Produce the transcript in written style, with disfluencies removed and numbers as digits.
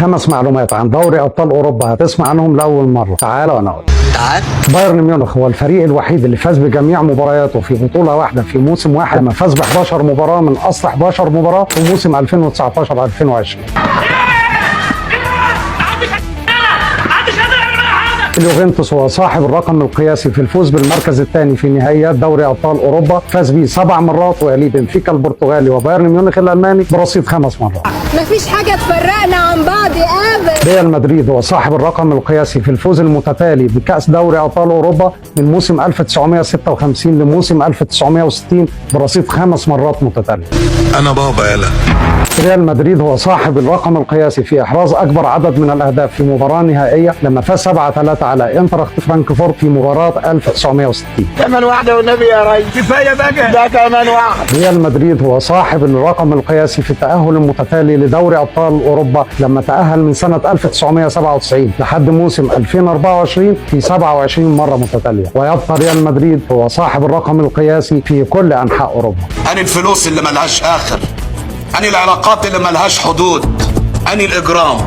5 معلومات عن دوري ابطال اوروبا هتسمع عنهم لاول مره. تعال وانا اقول. بايرن ميونخ هو الفريق الوحيد اللي فاز بجميع مبارياته في بطوله واحده في موسم واحد، لما فاز ب 11 مباراه من اصل 11 مباراه في موسم 2019 2020. اليوفنتوس هو صاحب الرقم القياسي في الفوز بالمركز الثاني في نهائيات دوري ابطال اوروبا، فاز بيه 7 مرات، ويليه بنفيكا البرتغالي وبايرن ميونخ الالماني برصيد 5 مرات. مفيش حاجه تفرقنا عن بعض ابدا. ريال مدريد هو صاحب الرقم القياسي في الفوز المتتالي بكأس دوري ابطال اوروبا من موسم 1956 لموسم 1960 برصيد 5 مرات متتاليه. انا بابا يلا. ريال مدريد هو صاحب الرقم القياسي في احراز اكبر عدد من الاهداف في مباراه نهائيه، لما فاز 7-3 على انتراخت فرانكفورت في مباراه 1960. كمان واحده والنبي يا ريس، كفايه بقى ده كمان واحد. ريال مدريد هو صاحب الرقم القياسي في التأهل المتتالي لدوري ابطال اوروبا، لما تأهل من سنه 1997 لحد موسم 2024 في 27 مره متتاليه، ويبقى ريال مدريد هو صاحب الرقم القياسي في كل انحاء اوروبا. أني الفلوس اللي ملهاش آخر، أني العلاقات اللي ملهاش حدود، أني الإجرام.